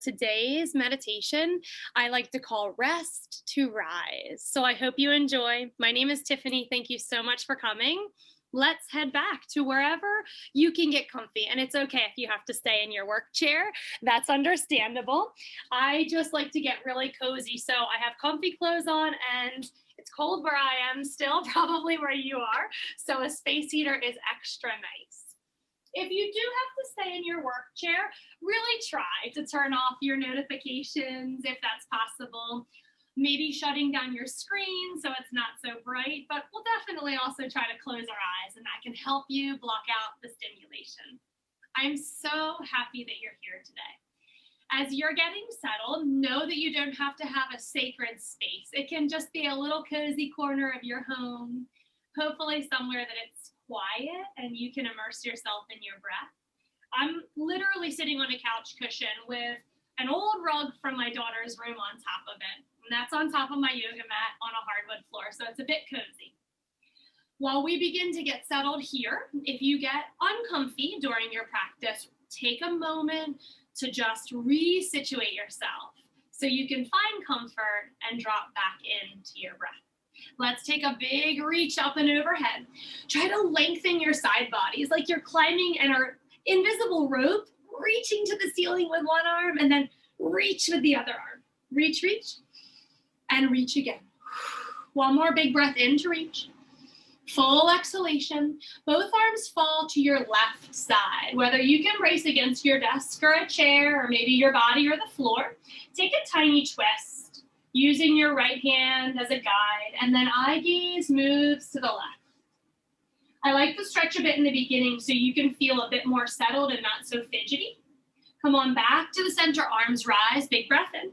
Today's meditation I like to call Rest to Rise. So I hope you enjoy. My name is Tiffany. Thank you so much for coming. Let's head back to wherever you can get comfy. And it's okay if you have to stay in your work chair. That's understandable. I just like to get really cozy. So I have comfy clothes on and it's cold where I am still, probably where you are. So a space heater is extra nice. If you do have to stay in your work chair, really try to turn off your notifications if that's possible. Maybe shutting down your screen so it's not so bright, but we'll definitely also try to close our eyes, and that can help you block out the stimulation. I'm so happy that you're here today. As you're getting settled, know that you don't have to have a sacred space. It can just be a little cozy corner of your home, hopefully somewhere that it's quiet and you can immerse yourself in your breath. I'm literally sitting on a couch cushion with an old rug from my daughter's room on top of it. And that's on top of my yoga mat on a hardwood floor, so it's a bit cozy. While we begin to get settled here, if you get uncomfy during your practice, take a moment to just resituate yourself so you can find comfort and drop back into your breath. Let's take a big reach up and overhead. Try to lengthen your side bodies like you're climbing an invisible rope, reaching to the ceiling with one arm and then reach with the other arm. Reach, reach, and reach again. One more big breath in to reach. Full exhalation. Both arms fall to your left side, whether you can brace against your desk or a chair or maybe your body or the floor. Take a tiny twist, using your right hand as a guide, and then eye gaze moves to the left. I like to stretch a bit in the beginning so you can feel a bit more settled and not so fidgety. Come on back to the center, arms rise, big breath in.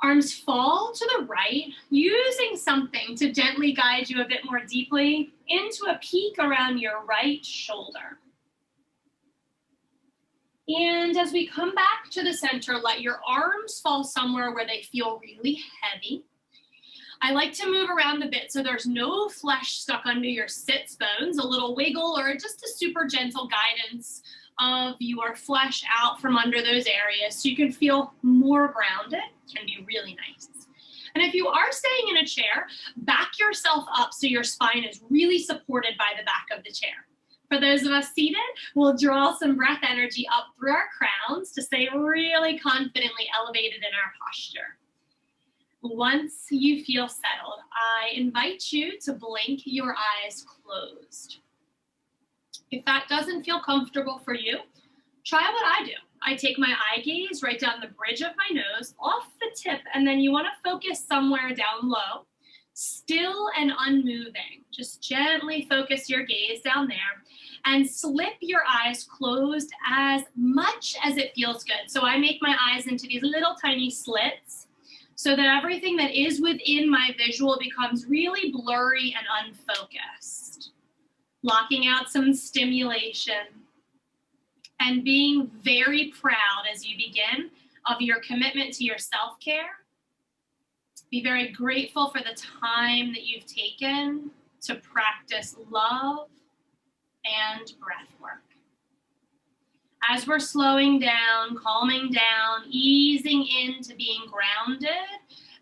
Arms fall to the right, using something to gently guide you a bit more deeply into a peak around your right shoulder. And as we come back to the center, let your arms fall somewhere where they feel really heavy. I like to move around a bit so there's no flesh stuck under your sits bones, a little wiggle or just a super gentle guidance of your flesh out from under those areas so you can feel more grounded. Can be really nice. And if you are staying in a chair, back yourself up so your spine is really supported by the back of the chair. For those of us seated, we'll draw some breath energy up through our crowns to stay really confidently elevated in our posture. Once you feel settled, I invite you to blink your eyes closed. If that doesn't feel comfortable for you, try what I do. I take my eye gaze right down the bridge of my nose, off the tip, and then you want to focus somewhere down low, still and unmoving. Just gently focus your gaze down there and slip your eyes closed as much as it feels good. So I make my eyes into these little tiny slits so that everything that is within my visual becomes really blurry and unfocused. Blocking out some stimulation and being very proud as you begin of your commitment to your self-care. Be very grateful for the time that you've taken to practice love and breath work. As we're slowing down, calming down, easing into being grounded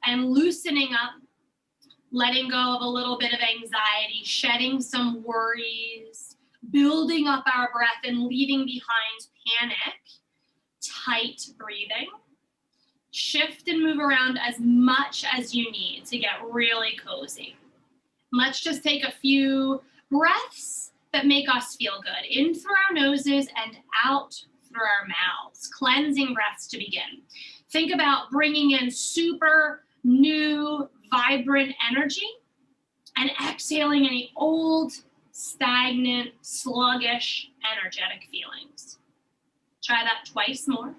and loosening up, letting go of a little bit of anxiety, shedding some worries, building up our breath and leaving behind panic, tight breathing. Shift and move around as much as you need to get really cozy. Let's just take a few breaths that make us feel good, in through our noses and out through our mouths. Cleansing breaths to begin. Think about bringing in super new, vibrant energy and exhaling any old, stagnant, sluggish, energetic feelings. Try that twice more.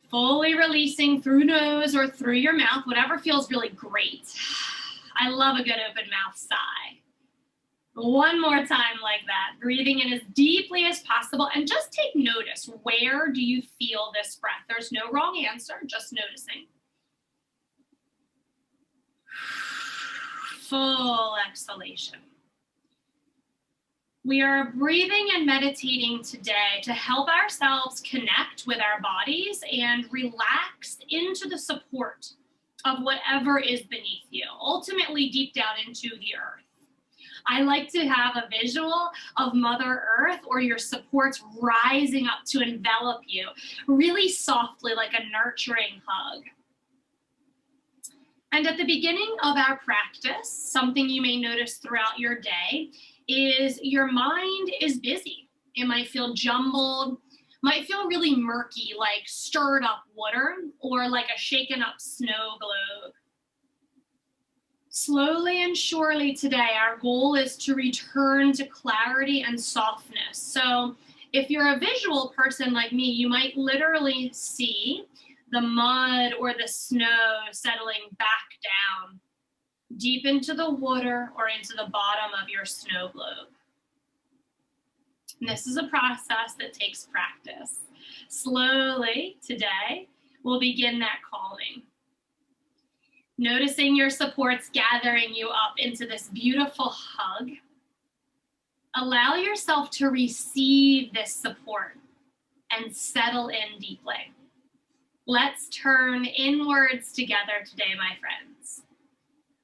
Fully releasing through nose or through your mouth, whatever feels really great. I love a good open mouth sigh. One more time like that, breathing in as deeply as possible, and just take notice. Where do you feel this breath? There's no wrong answer, just noticing. Full exhalation. We are breathing and meditating today to help ourselves connect with our bodies and relax into the support of whatever is beneath you, ultimately deep down into the earth. I like to have a visual of Mother Earth or your supports rising up to envelop you really softly, like a nurturing hug. And at the beginning of our practice, something you may notice throughout your day is your mind is busy. It might feel jumbled, might feel really murky, like stirred up water or like a shaken up snow globe. Slowly and surely today, our goal is to return to clarity and softness. So if you're a visual person like me, you might literally see the mud or the snow settling back down deep into the water or into the bottom of your snow globe. And this is a process that takes practice. Slowly today, we'll begin that calming. Noticing your supports gathering you up into this beautiful hug. Allow yourself to receive this support and settle in deeply. Let's turn inwards together today, my friends.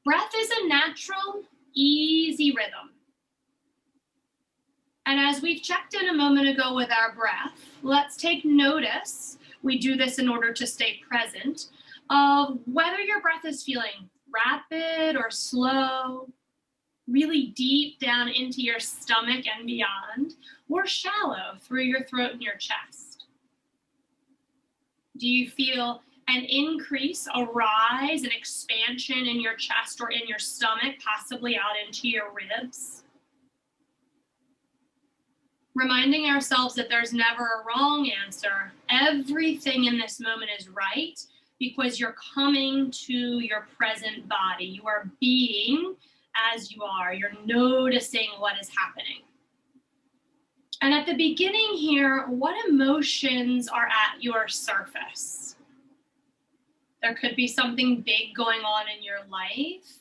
Breath is a natural, easy rhythm. And as we've checked in a moment ago with our breath, let's take notice, we do this in order to stay present, of whether your breath is feeling rapid or slow, really deep down into your stomach and beyond, or shallow through your throat and your chest. Do you feel an increase, a rise, an expansion in your chest or in your stomach, possibly out into your ribs? Reminding ourselves that there's never a wrong answer. Everything in this moment is right because you're coming to your present body. You are being as you are. You're noticing what is happening. And at the beginning here, what emotions are at your surface? There could be something big going on in your life.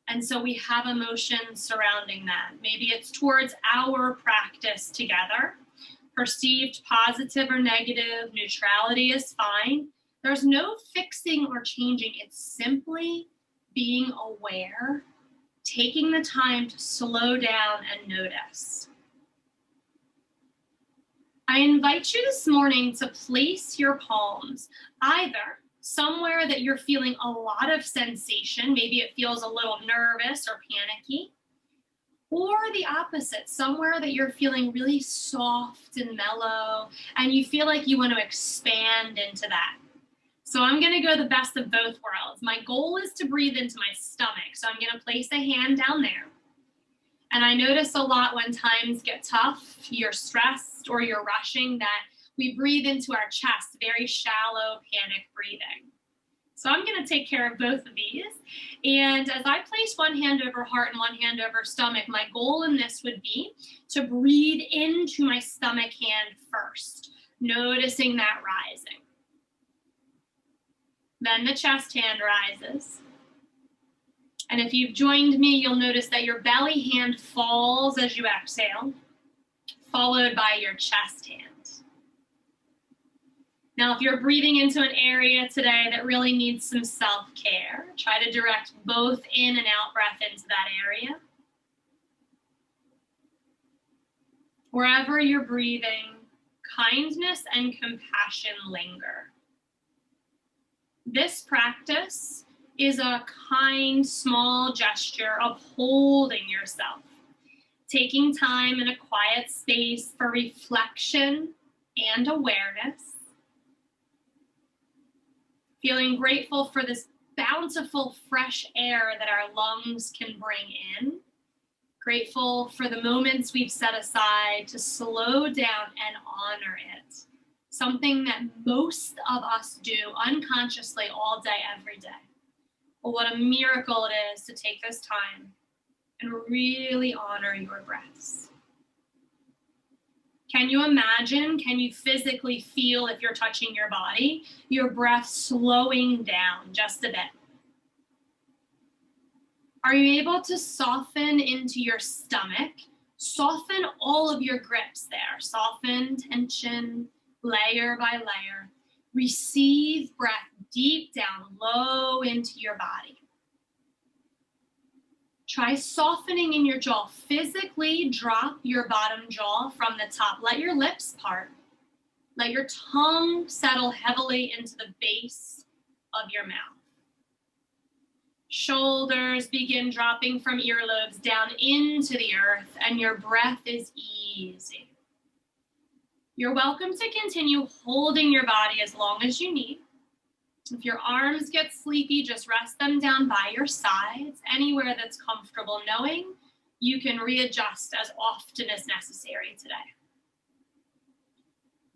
And so we have emotions surrounding that. Maybe it's towards our practice together. Perceived positive or negative, neutrality is fine. There's no fixing or changing. It's simply being aware, taking the time to slow down and notice. I invite you this morning to place your palms either somewhere that you're feeling a lot of sensation, maybe it feels a little nervous or panicky, or the opposite, somewhere that you're feeling really soft and mellow, and you feel like you want to expand into that. So I'm going to go the best of both worlds. My goal is to breathe into my stomach, so I'm going to place a hand down there. And I notice a lot when times get tough, you're stressed or you're rushing, that we breathe into our chest, very shallow panic breathing. So I'm going to take care of both of these. And as I place one hand over heart and one hand over stomach, my goal in this would be to breathe into my stomach hand first, noticing that rising. Then the chest hand rises. And if you've joined me, you'll notice that your belly hand falls as you exhale, followed by your chest hand. Now, if you're breathing into an area today that really needs some self-care, try to direct both in and out breath into that area. Wherever you're breathing, kindness and compassion linger. This practice is a kind, small gesture of holding yourself, taking time in a quiet space for reflection and awareness, feeling grateful for this bountiful fresh air that our lungs can bring in, grateful for the moments we've set aside to slow down and honor it, something that most of us do unconsciously all day, every day. But what a miracle it is to take this time and really honor your breaths. Can you imagine, can you physically feel, if you're touching your body, your breath slowing down just a bit? Are you able to soften into your stomach Soften all of your grips there. Soften, tension, layer by layer. Receive breath deep down, low into your body. Try softening in your jaw. Physically drop your bottom jaw from the top. Let your lips part. Let your tongue settle heavily into the base of your mouth. Shoulders begin dropping from earlobes down into the earth, and your breath is easy. You're welcome to continue holding your body as long as you need. If your arms get sleepy, just rest them down by your sides, anywhere that's comfortable, knowing you can readjust as often as necessary today.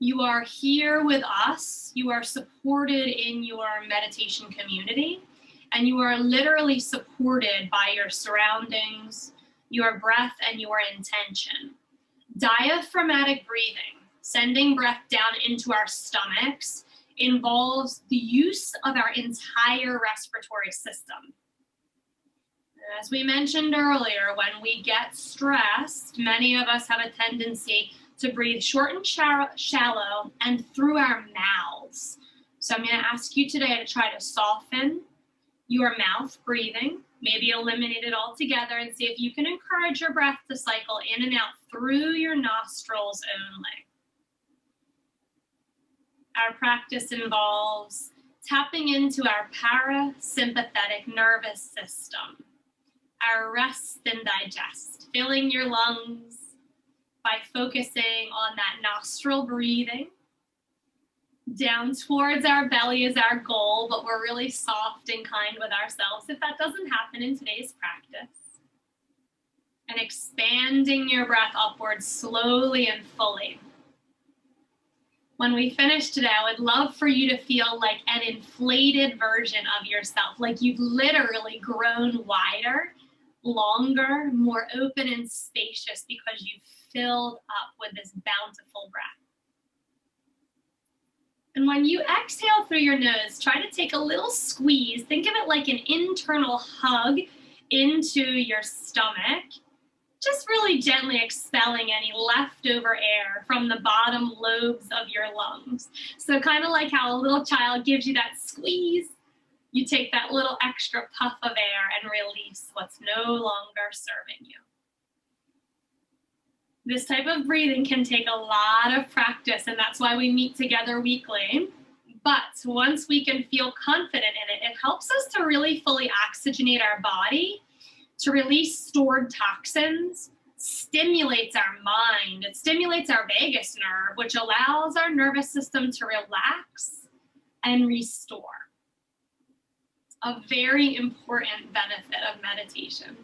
You are here with us. You are supported in your meditation community, and you are literally supported by your surroundings, your breath, and your intention. Diaphragmatic breathing, sending breath down into our stomachs, involves the use of our entire respiratory system. As we mentioned earlier, when we get stressed, many of us have a tendency to breathe short and shallow and through our mouths. So I'm going to ask you today to try to soften your mouth breathing, maybe eliminate it altogether, and see if you can encourage your breath to cycle in and out through your nostrils only. Our practice involves tapping into our parasympathetic nervous system, our rest and digest, filling your lungs by focusing on that nostril breathing. Down towards our belly is our goal, but we're really soft and kind with ourselves if that doesn't happen in today's practice. And expanding your breath upwards slowly and fully. When we finish today, I would love for you to feel like an inflated version of yourself, like you've literally grown wider, longer, more open and spacious because you've filled up with this bountiful breath. And when you exhale through your nose, try to take a little squeeze. Think of it like an internal hug into your stomach. Just really gently expelling any leftover air from the bottom lobes of your lungs. So kind of like how a little child gives you that squeeze, you take that little extra puff of air and release what's no longer serving you. This type of breathing can take a lot of practice, and that's why we meet together weekly. But once we can feel confident in it, it helps us to really fully oxygenate our body, to release stored toxins, stimulates our mind. It stimulates our vagus nerve, which allows our nervous system to relax and restore. A very important benefit of meditation.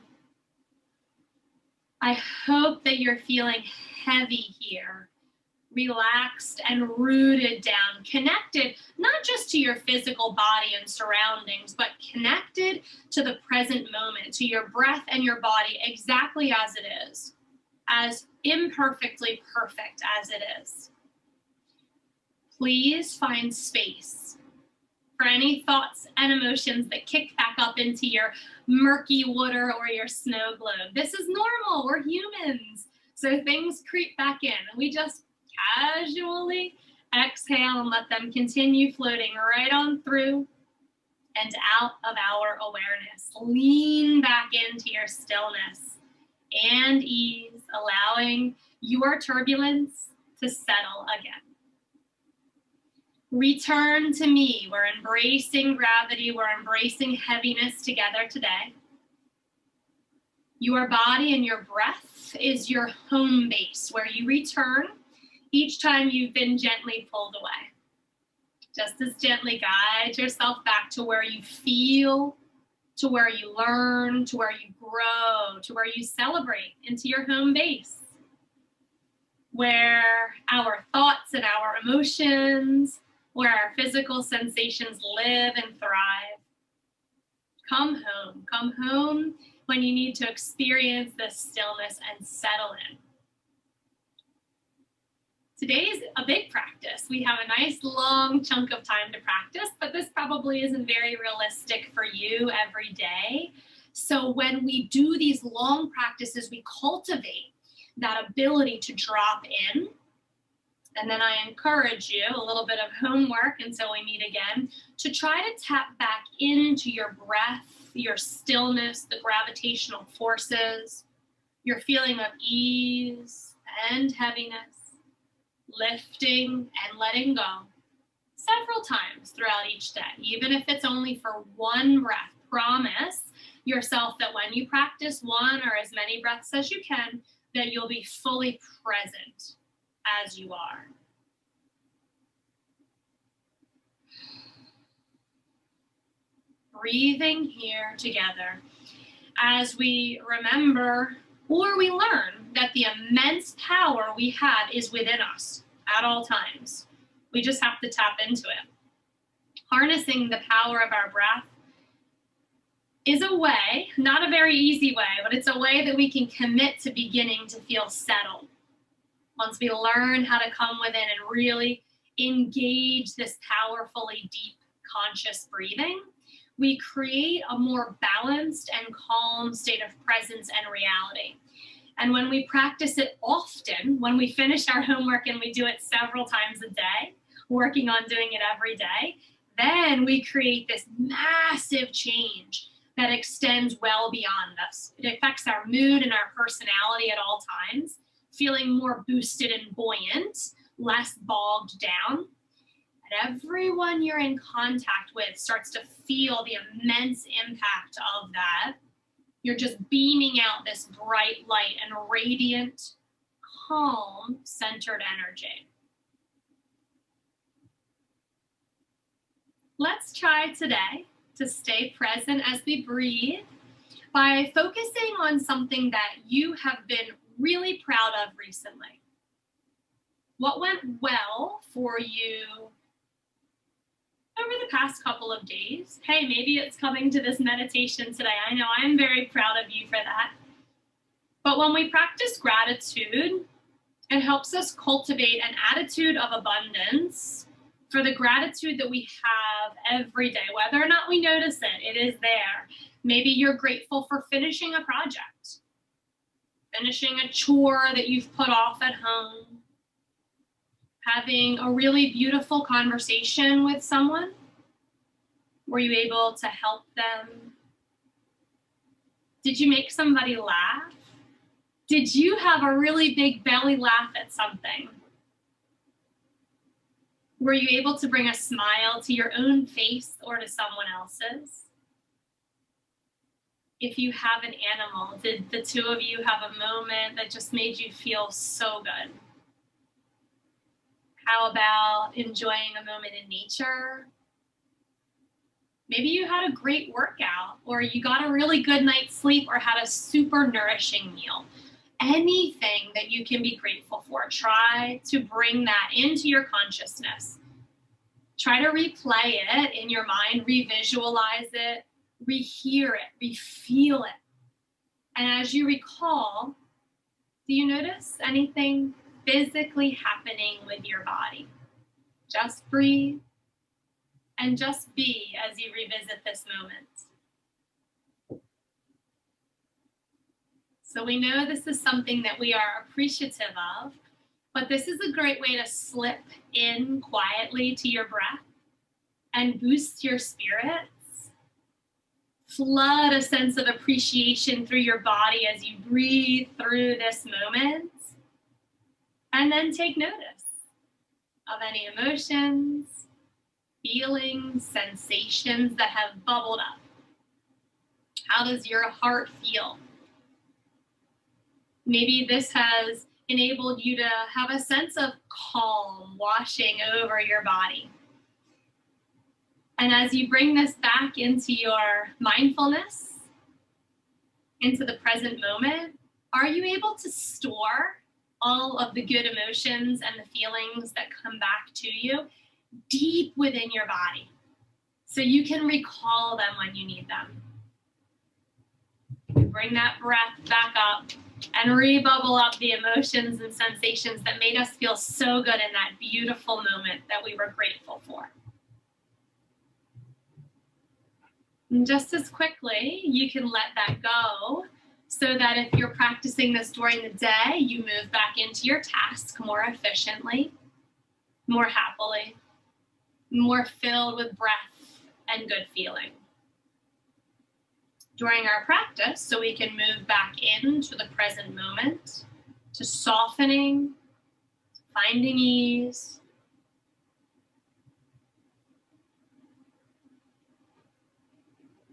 I hope that you're feeling heavy here, relaxed and rooted down, connected not just to your physical body and surroundings, but connected to the present moment, to your breath and your body exactly as it is, as imperfectly perfect as it is. Please find space for any thoughts and emotions that kick back up into your murky water or your snow globe. This is normal, we're humans, so things creep back in. We just casually exhale and let them continue floating right on through and out of our awareness. Lean back into your stillness and ease, allowing your turbulence to settle again. Return to me. We're embracing gravity. We're embracing heaviness together today. Your body and your breath is your home base where you return each time you've been gently pulled away. Just as gently guide yourself back to where you feel, to where you learn, to where you grow, to where you celebrate, into your home base, where our thoughts and our emotions, where our physical sensations live and thrive. Come home when you need to experience this stillness and settle in. Today is a big practice. We have a nice long chunk of time to practice, but this probably isn't very realistic for you every day. So when we do these long practices, we cultivate that ability to drop in. And then I encourage you, a little bit of homework until we meet again, to try to tap back into your breath, your stillness, the gravitational forces, your feeling of ease and heaviness, lifting and letting go several times throughout each day, even if it's only for one breath. Promise yourself that when you practice one or as many breaths as you can, that you'll be fully present as you are. Breathing here together as we remember or we learn that the immense power we have is within us at all times. We just have to tap into it. Harnessing the power of our breath is a way, not a very easy way, but it's a way that we can commit to beginning to feel settled. Once we learn how to come within and really engage this powerfully deep conscious breathing, we create a more balanced and calm state of presence and reality. And when we practice it often, when we finish our homework and we do it several times a day, working on doing it every day, then we create this massive change that extends well beyond us. It affects our mood and our personality at all times, feeling more boosted and buoyant, less bogged down. And everyone you're in contact with starts to feel the immense impact of that. You're just beaming out this bright light and radiant, calm, centered energy. Let's try today to stay present as we breathe by focusing on something that you have been really proud of recently. What went well for you over the past couple of days? Hey, maybe it's coming to this meditation today. I know I'm very proud of you for that. But when we practice gratitude, it helps us cultivate an attitude of abundance for the gratitude that we have every day, whether or not we notice it, it is there. Maybe you're grateful for finishing a project, finishing a chore that you've put off at home, having a really beautiful conversation with someone. Were you able to help them? Did you make somebody laugh? Did you have a really big belly laugh at something? Were you able to bring a smile to your own face or to someone else's? If you have an animal, did the two of you have a moment that just made you feel so good? How about enjoying a moment in nature? Maybe you had a great workout, or you got a really good night's sleep, or had a super nourishing meal. Anything that you can be grateful for, try to bring that into your consciousness. Try to replay it in your mind, revisualize it, rehear it, refeel it. And as you recall, do you notice anything physically happening with your body? Just breathe and just be as you revisit this moment. So we know this is something that we are appreciative of, but this is a great way to slip in quietly to your breath and boost your spirits. Flood a sense of appreciation through your body as you breathe through this moment. And then take notice of any emotions, feelings, sensations that have bubbled up. How does your heart feel? Maybe this has enabled you to have a sense of calm washing over your body. And as you bring this back into your mindfulness, into the present moment, are you able to store all of the good emotions and the feelings that come back to you deep within your body so you can recall them when you need them? Bring that breath back up and rebubble up the emotions and sensations that made us feel so good in that beautiful moment that we were grateful for. And just as quickly, you can let that go so that if you're practicing this during the day, you move back into your task more efficiently, more happily, more filled with breath and good feeling. During our practice, so we can move back into the present moment, to softening, finding ease.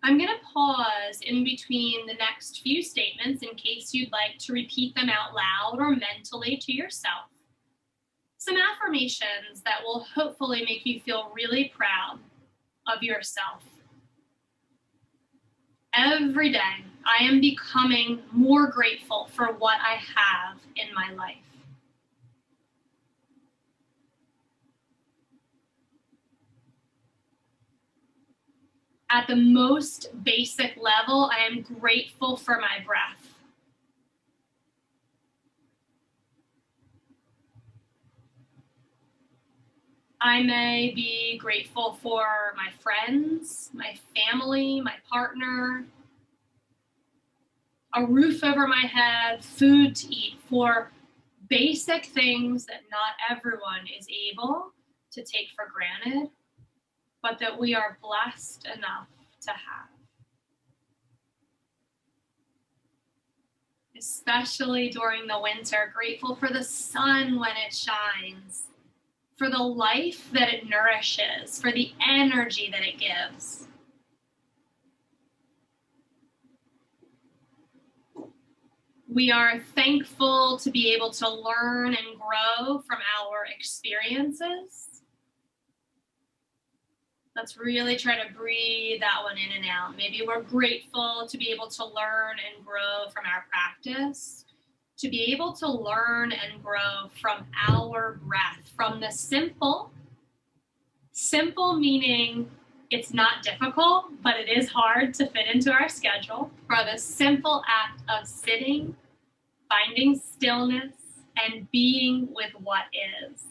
I'm going to pause in between the next few statements in case you'd like to repeat them out loud or mentally to yourself. Some affirmations that will hopefully make you feel really proud of yourself. Every day, I am becoming more grateful for what I have in my life. At the most basic level, I am grateful for my breath. I may be grateful for my friends, my family, my partner, a roof over my head, food to eat, for basic things that not everyone is able to take for granted, but that we are blessed enough to have. Especially during the winter, grateful for the sun when it shines, for the life that it nourishes, for the energy that it gives. We are thankful to be able to learn and grow from our experiences. Let's really try to breathe that one in and out. Maybe we're grateful to be able to learn and grow from our practice, to be able to learn and grow from our breath, from the simple meaning it's not difficult, but it is hard to fit into our schedule, for the simple act of sitting, finding stillness, and being with what is.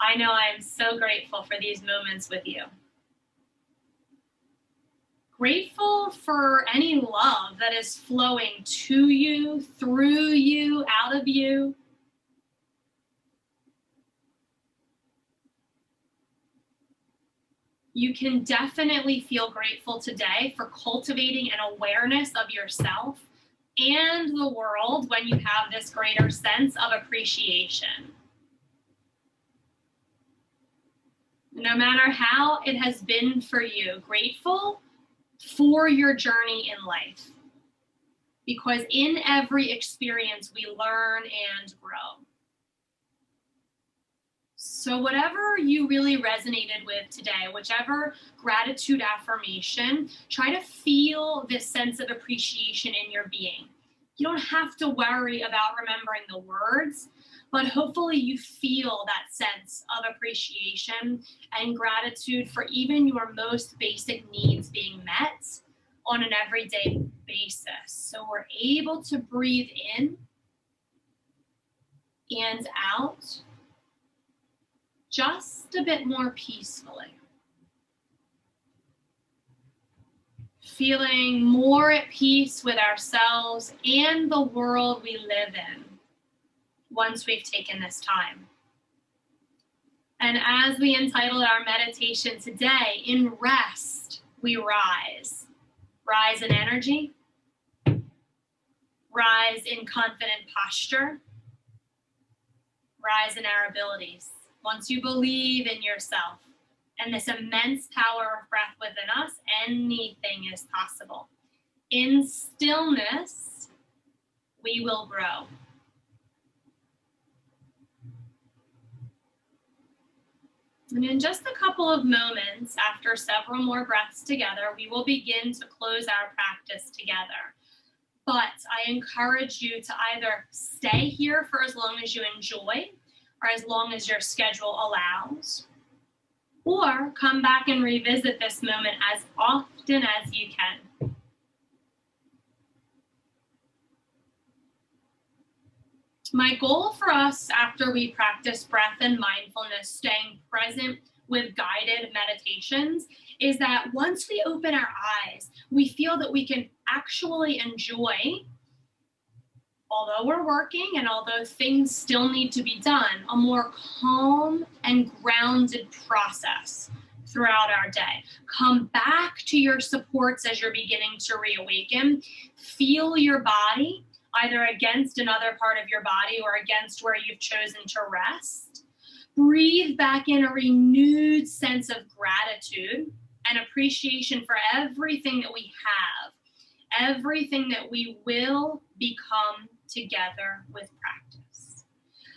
I know I am so grateful for these moments with you. Grateful for any love that is flowing to you, through you, out of you. You can definitely feel grateful today for cultivating an awareness of yourself and the world when you have this greater sense of appreciation. No matter how it has been for you, grateful for your journey in life. Because in every experience, we learn and grow. So whatever you really resonated with today, whichever gratitude affirmation, try to feel this sense of appreciation in your being. You don't have to worry about remembering the words, but hopefully you feel that sense of appreciation and gratitude for even your most basic needs being met on an everyday basis. So we're able to breathe in and out just a bit more peacefully. Feeling more at peace with ourselves and the world we live in once we've taken this time. And as we entitled our meditation today, in rest, we rise. Rise in energy, rise in confident posture, rise in our abilities. Once you believe in yourself and this immense power of breath within us, anything is possible. In stillness, we will grow. And in just a couple of moments, after several more breaths together, we will begin to close our practice together. But I encourage you to either stay here for as long as you enjoy, or as long as your schedule allows, or come back and revisit this moment as often as you can. My goal for us after we practice breath and mindfulness, staying present with guided meditations, is that once we open our eyes, we feel that we can actually enjoy although we're working and although things still need to be done, a more calm and grounded process throughout our day. Come back to your supports as you're beginning to reawaken. Feel your body, either against another part of your body or against where you've chosen to rest. Breathe back in a renewed sense of gratitude and appreciation for everything that we have, everything that we will become together with practice.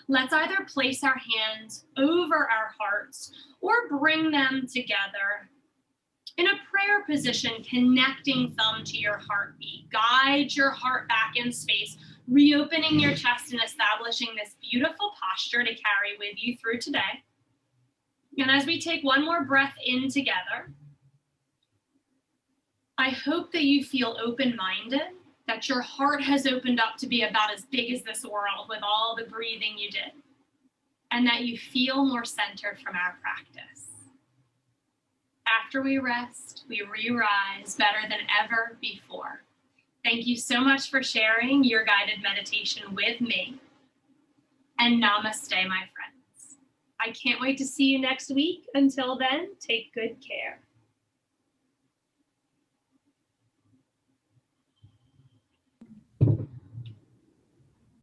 Let's either place our hands over our hearts or bring them together in a prayer position, connecting thumb to your heartbeat. Guide your heart back in space, reopening your chest and establishing this beautiful posture to carry with you through today. And as we take one more breath in together, I hope that you feel open-minded, that your heart has opened up to be about as big as this world with all the breathing you did, and that you feel more centered from our practice. After we rest, we re-rise better than ever before. Thank you so much for sharing your guided meditation with me. And namaste, my friends. I can't wait to see you next week. Until then, take good care.